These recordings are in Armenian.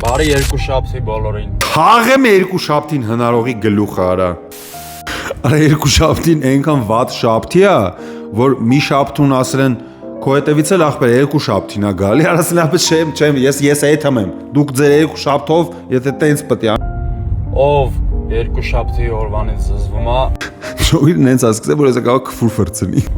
Բարի երկու շաբթի բոլորին։ Թաղեմ երկու շաբթին հնարողի գլուխը արա։ Արա երկու շաբթին այնքան վատ շաբթի է, որ մի շաբթուն ասրեն քո հետևից էլ ախպեր երկու շաբթին է գալի, արասն ապե չեմ, ես այդամ եմ։ Դուք ձեր երկու շաբթով, եթե տենց պետք է։ Ով երկու շաբթի օրվանից զզվում է։ Շոյին նենց ասկսե, որ ես կարող քֆուր ֆրծնի։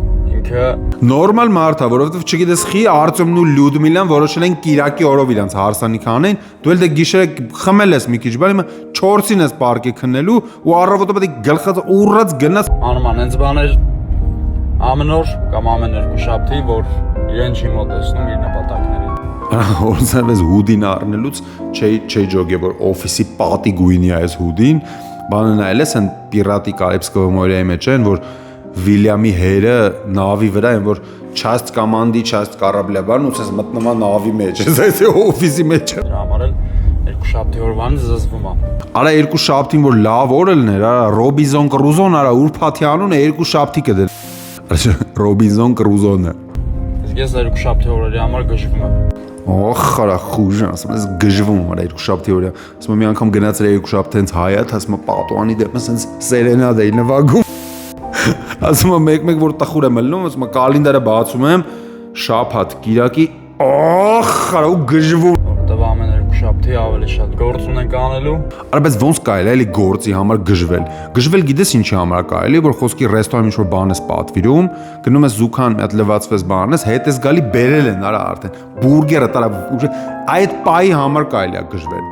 Ինքը Նորմալ մարդ է, որովհետև չգիտես խի Արտյոմն ու Լյուդմիլան որոշել են Կիրակի օրով իրանց հարսանիք անեն, դու էլ դե գիշերը խմել ես մի քիչ, բայց հիմա 4-ին ես պարկի քննելու ու առավոտը պետք է գլխած ուռած գնաս անում են հենց բաներ ամեն օր կամ ամեն երկու շաբթի, որ իրեն չի մոտեցնում իր նպատակներին։ Օրսանվես հուդին առնելուց չի ջոգե, որ օֆիսի պատի գույնի է այս հուդին, բանը նայել ես են պիրատի Կարիբսկого մորյայի մեջ են, որ Վիլյամի հերը նավի վրա են, որ часть կոմանդի, часть կառաբլեբան ու ցես մտնումա նավի մեջ, այս օֆիսի մեջ է։ Դրա համար էլ երկու շաբթի օրվանից զզվում է։ Արա երկու շաբթին որ լավ օր լներ, արա Ռոբինզոն Կրուզոն, արա ուրփաթի անուն է երկու շաբթի կդեր։ Ռոբինզոն Կրուզոնը։ Իսկ ես երկու շաբթի օրերի համար գժվում եմ։ Օխ, արա խուժ, ասում ես գժվում արա երկու շաբթի օրը։ Ասում եմ մի անգամ գնացել երկու շաբթ հենց հայատ, ասում եմ պատուանի դեպս հենց սերենադ էի նվագում։ Ասում եմ մեկ-մեկ որ տխուր եմ ելնում, ասում եմ կալենդարը բացում եմ, շաբաթ, Կիրակի, օխ, արա ու գժվում։ Որտեվ ամեն երկու շաբթի ավելի շատ գործ ունենք անելու։ Արա բայց ոնց կարելի է էլի գործի համար գժվել։ Գժվել գիտես ինչի համար կարելի է, որ խոսքի ռեստորան ինչ որ բան ես պատվիրում, գնում ես զուգան մի հատ լվացվես բան ես, հետ ես գալի բերել են արա արդեն։ Բուրգերը տարա այդ պայի համար կարելի է գժվել։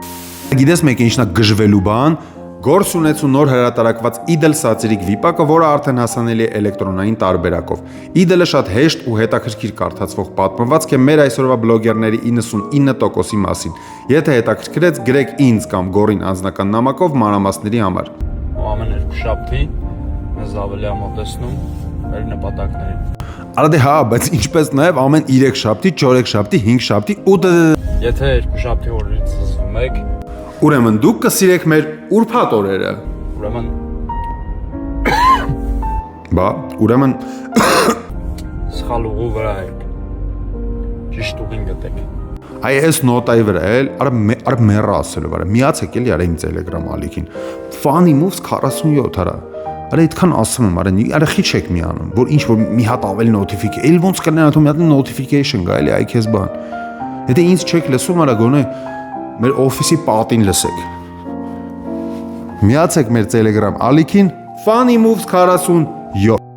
Գիտես մեկ ինչն է գժվելու բան, գործ ունեցու նոր հրատարակված Idel սացիրիկ վիպակը, որը արդեն հասանելի է էլեկտրոնային տարբերակով։ Idel-ը շատ հեշտ ու հետաքրքիր կարդացվող պատմվածք է մեր այսօրվա բլոգերների 99%-ի մասին։ Եթե հետաքրքրեց, գրեք ինձ կամ Գորին անձնական նամակով մանրամասների համար։ Ու ամեն երկու շաբթի մեզ ավելի է մոտեցնում մեր նպատակներին։ Արա դե հա, բայց ինչպես նաև ամեն 3 շաբթի, 4 շաբթի, 5 շաբթի ու Եթե երկու շաբթի օրերից զզվում եք, ուրեմն դուք կսիրեք մեր ուրբաթ օրերը։ ուրեմն Բա, ուրեմն սխալ ուղու վրա եք։ Ճիշտ ուղին գտեք։ Այ այս նոտայի վրա էլ, արա մեռա ասելու վրա, միացեք էլի արա իմ Telegram ալիքին։ Funny Moves 47 արա։ Արա այդքան ասում եմ, արա խիչ եք միանում, որ ինչ որ մի հատ ավելի notification, էլ ոնց կներան თუ մի հատ notification գա էլի այ քեզ բան։ Եթե ինձ չեք լսում, արա գոնե մեր օֆիսի պատին լսեք։ Միացեք մեր Telegram ալիքին Funny Moves 47